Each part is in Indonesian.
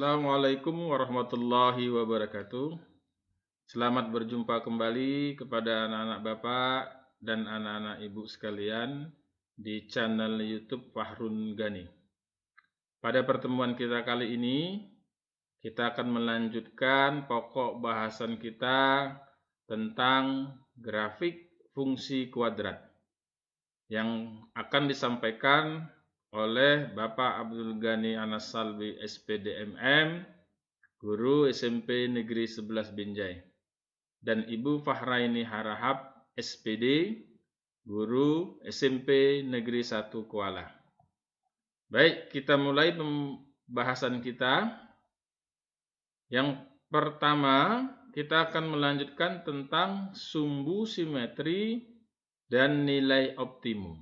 Assalamualaikum warahmatullahi wabarakatuh. Selamat berjumpa kembali kepada anak-anak Bapak dan anak-anak Ibu sekalian di channel YouTube Fahrun Gani. Pada pertemuan kita kali ini, kita akan melanjutkan pokok bahasan kita tentang grafik fungsi kuadrat yang akan disampaikan oleh Bapak Abdul Ghani Anas Salbi SPDMM, Guru SMP Negeri 11 Binjai, dan Ibu Fahraini Harahap SPD, Guru SMP Negeri 1 Kuala. Baik, kita mulai pembahasan kita. Yang pertama, kita akan melanjutkan tentang sumbu simetri dan nilai optimum.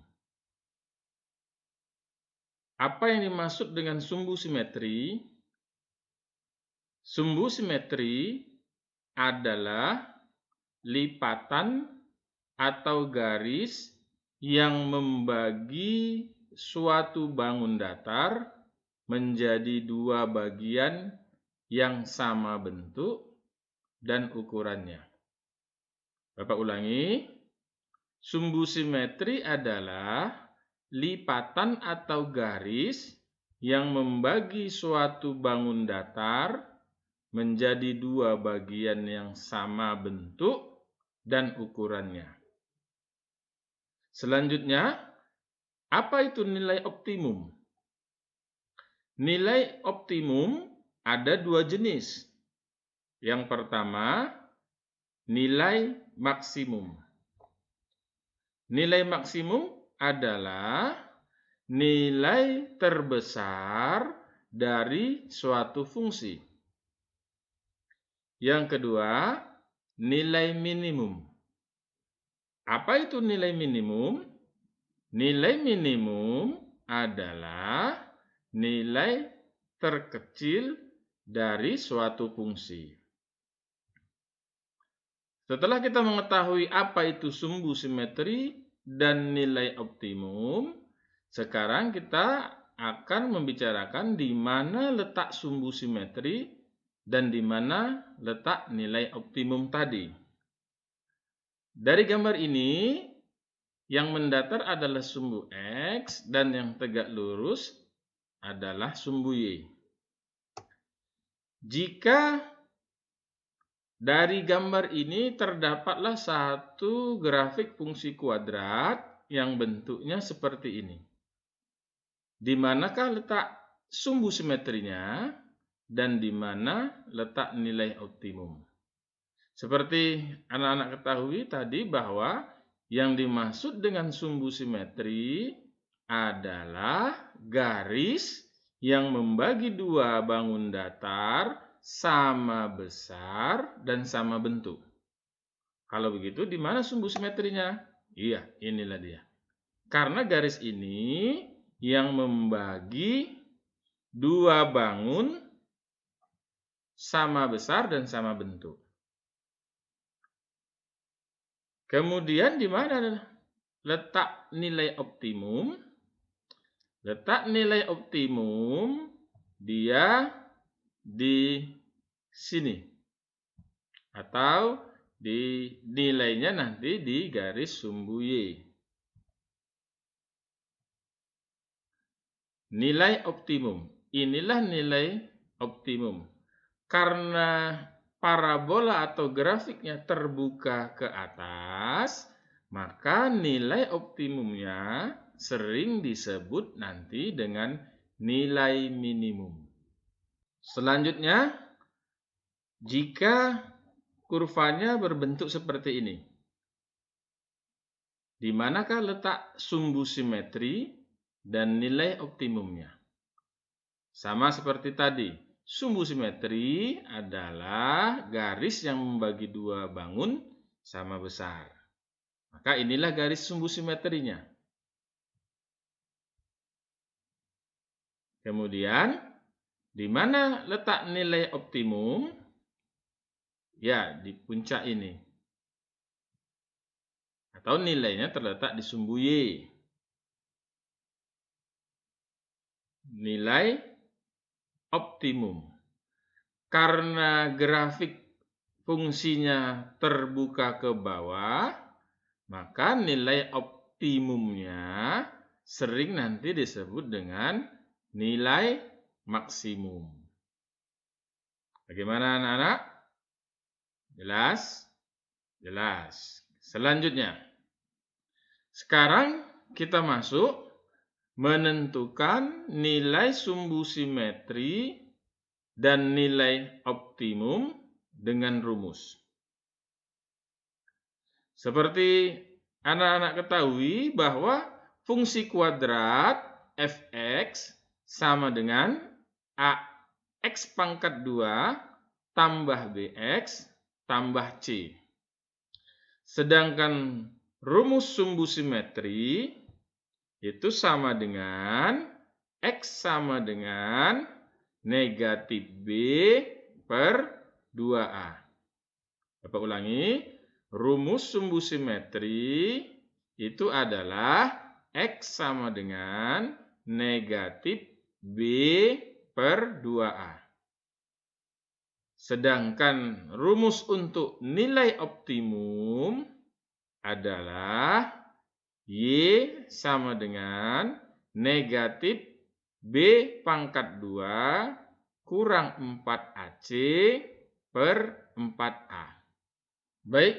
Apa yang dimaksud dengan sumbu simetri? Sumbu simetri adalah lipatan atau garis yang membagi suatu bangun datar menjadi dua bagian yang sama bentuk dan ukurannya. Bapak ulangi, sumbu simetri adalah lipatan atau garis yang membagi suatu bangun datar menjadi dua bagian yang sama bentuk dan ukurannya. Selanjutnya, apa itu nilai optimum? Nilai optimum ada dua jenis. Yang pertama, nilai maksimum. Nilai maksimum adalah nilai terbesar dari suatu fungsi. Yang kedua, nilai minimum. Apa itu nilai minimum? Nilai minimum adalah nilai terkecil dari suatu fungsi. Setelah kita mengetahui apa itu sumbu simetri dan nilai optimum, sekarang kita akan membicarakan di mana letak sumbu simetri dan di mana letak nilai optimum tadi. Dari gambar ini, yang mendatar adalah sumbu X dan yang tegak lurus adalah sumbu Y. Jika dari gambar ini terdapatlah satu grafik fungsi kuadrat yang bentuknya seperti ini. Di manakah letak sumbu simetrinya dan di mana letak nilai optimum? Seperti anak-anak ketahui tadi bahwa yang dimaksud dengan sumbu simetri adalah garis yang membagi dua bangun datar sama besar dan sama bentuk. Kalau begitu, di mana sumbu simetrinya? Iya, inilah dia. Karena garis ini yang membagi dua bangun sama besar dan sama bentuk. Kemudian di mana letak nilai optimum? Letak nilai optimum dia di sini. Atau di nilainya nanti di garis sumbu Y. Nilai optimum. Inilah nilai optimum. Karena parabola atau grafiknya terbuka ke atas, maka nilai optimumnya sering disebut nanti dengan nilai minimum. Selanjutnya, jika kurvanya berbentuk seperti ini, di manakah letak sumbu simetri dan nilai optimumnya? Sama seperti tadi. Sumbu simetri adalah garis yang membagi dua bangun sama besar. Maka inilah garis sumbu simetrinya. Kemudian, di mana letak nilai optimum? Ya, di puncak ini. Atau nilainya terletak di sumbu Y. Nilai optimum. karena grafik fungsinya terbuka ke bawah, maka nilai optimumnya sering nanti disebut dengan nilai maksimum. Bagaimana anak-anak? Jelas? Jelas. Selanjutnya, sekarang kita masuk menentukan nilai sumbu simetri dan nilai optimum dengan rumus. Seperti anak-anak ketahui bahwa fungsi kuadrat f(x) sama dengan ax pangkat 2 tambah bx tambah c. Sedangkan rumus sumbu simetri itu sama dengan x sama dengan negatif b per 2a. Bapak ulangi, rumus sumbu simetri itu adalah x sama dengan negatif b per 2a. Sedangkan rumus untuk nilai optimum adalah y sama dengan negatif b pangkat 2 kurang 4ac per 4a. Baik,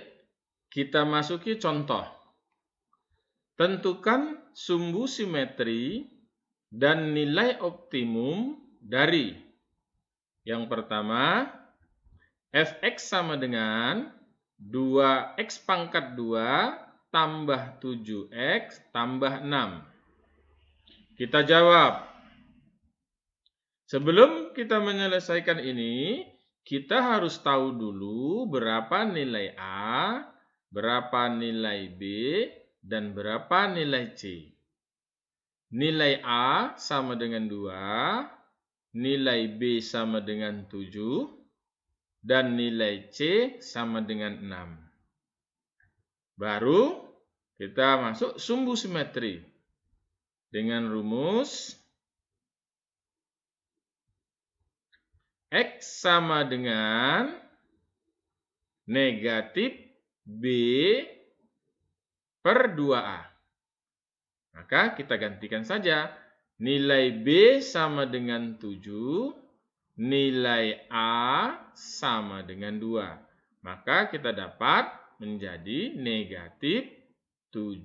kita masuki contoh. Tentukan sumbu simetri dan nilai optimum dari yang pertama, fx sama dengan 2x pangkat 2 tambah 7x tambah 6. Kita jawab. Sebelum kita menyelesaikan ini, kita harus tahu dulu berapa nilai A, berapa nilai B, dan berapa nilai C. Nilai A sama dengan 2, nilai B sama dengan 7, dan nilai C sama dengan 6. Baru kita masuk sumbu simetri dengan rumus X sama dengan negatif B per 2A. Maka kita gantikan saja. Nilai B sama dengan 7, nilai A sama dengan 2. Maka kita dapat menjadi negatif 7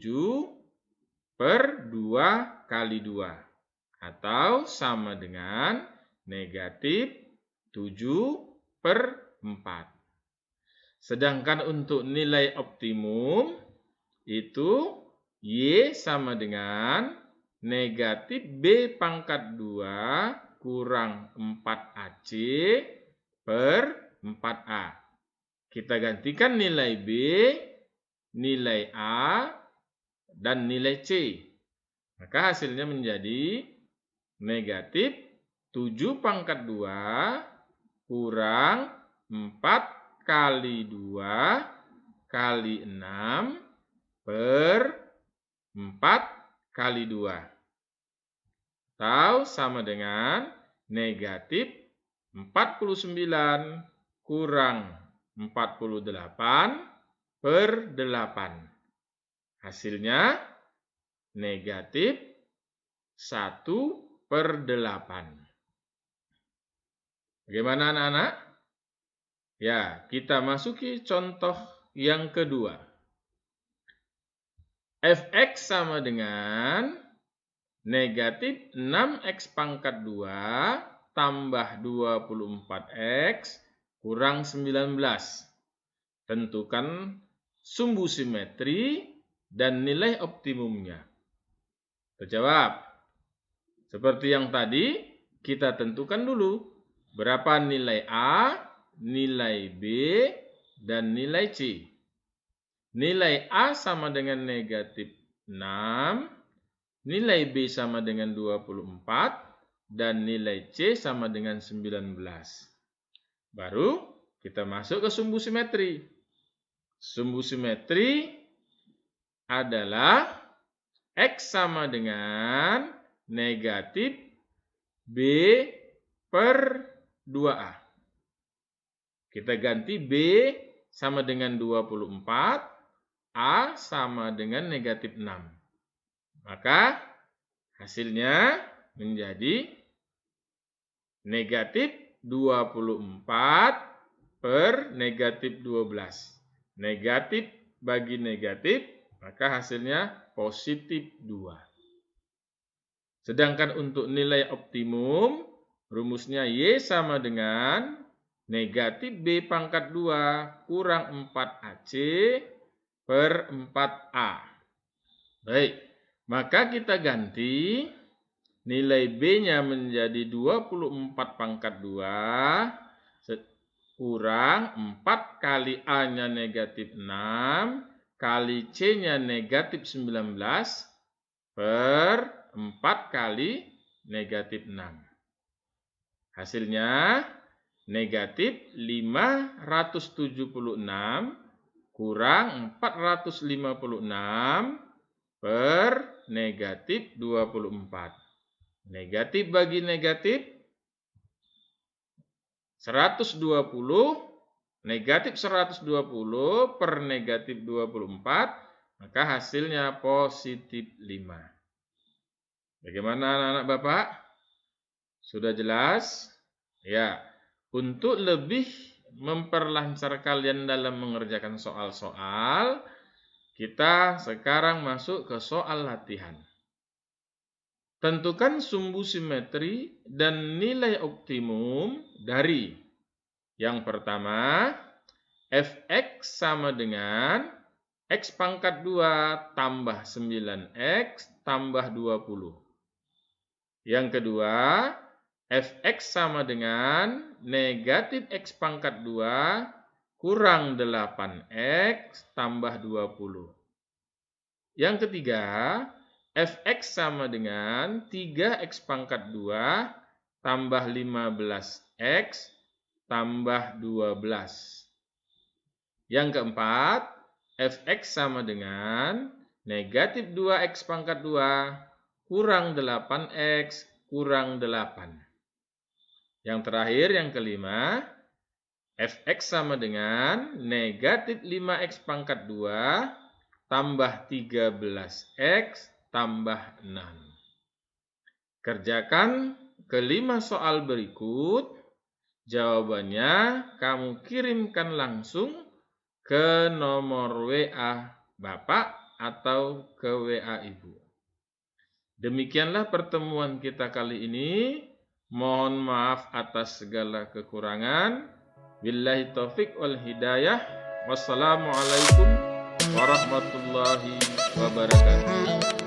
per 2 kali 2. Atau sama dengan negatif 7 per 4. Sedangkan untuk nilai optimum itu Y sama dengan negatif B pangkat 2 kurang 4AC per 4A. Kita gantikan nilai B, nilai A, dan nilai C. Maka hasilnya menjadi negatif 7 pangkat 2 kurang 4 kali 2 kali 6 per 4 kali 2. Atau sama dengan negatif 49 kurang 48 per 8. Hasilnya negatif 1 per 8. Bagaimana anak-anak? Ya, kita masuki contoh yang kedua. Fx sama dengan negatif 6x pangkat 2 tambah 24x kurang 19. Tentukan sumbu simetri dan nilai optimumnya. Terjawab. Seperti yang tadi, kita tentukan dulu berapa nilai A, nilai B, dan nilai C. Nilai A sama dengan negatif 6, nilai B sama dengan 24, dan nilai C sama dengan 19. Baru kita masuk ke sumbu simetri. Sumbu simetri adalah X sama dengan negatif B per 2A. Kita ganti B sama dengan 24, A sama dengan negatif 6. Maka hasilnya menjadi negatif 24 per negatif 12. Negatif bagi negatif, maka hasilnya positif 2. Sedangkan untuk nilai optimum, rumusnya Y sama dengan negatif B pangkat 2 kurang 4AC per 4A. Baik, maka kita ganti nilai B-nya menjadi 24 pangkat 2 kurang 4 kali A-nya negatif 6 kali C-nya negatif 19 per 4 kali negatif 6. Hasilnya negatif 576 kurang 456 per negatif 24. Negatif bagi negatif 120, negatif 120 per negatif 24, maka hasilnya positif 5. Bagaimana anak-anak Bapak? Sudah jelas? Ya, untuk lebih memperlancar kalian dalam mengerjakan soal-soal, kita sekarang masuk ke soal latihan. Tentukan sumbu simetri dan nilai optimum dari yang pertama, fx sama dengan x pangkat 2 tambah 9x tambah 20. Yang kedua, fx sama dengan negatif x pangkat 2 kurang 8x tambah 20. Yang ketiga, fx sama dengan 3x pangkat 2 tambah 15x tambah 12. Yang keempat, fx sama dengan negatif 2x pangkat 2 kurang 8x kurang 8. Yang terakhir, yang kelima, fx sama dengan negatif 5x pangkat 2 tambah 13x tambah 6. Kerjakan kelima soal berikut. Jawabannya kamu kirimkan langsung ke nomor WA Bapak atau ke WA Ibu. Demikianlah pertemuan kita kali ini. Mohon maaf atas segala kekurangan. Billahi taufik wal hidayah. Wassalamualaikum warahmatullahi wabarakatuh.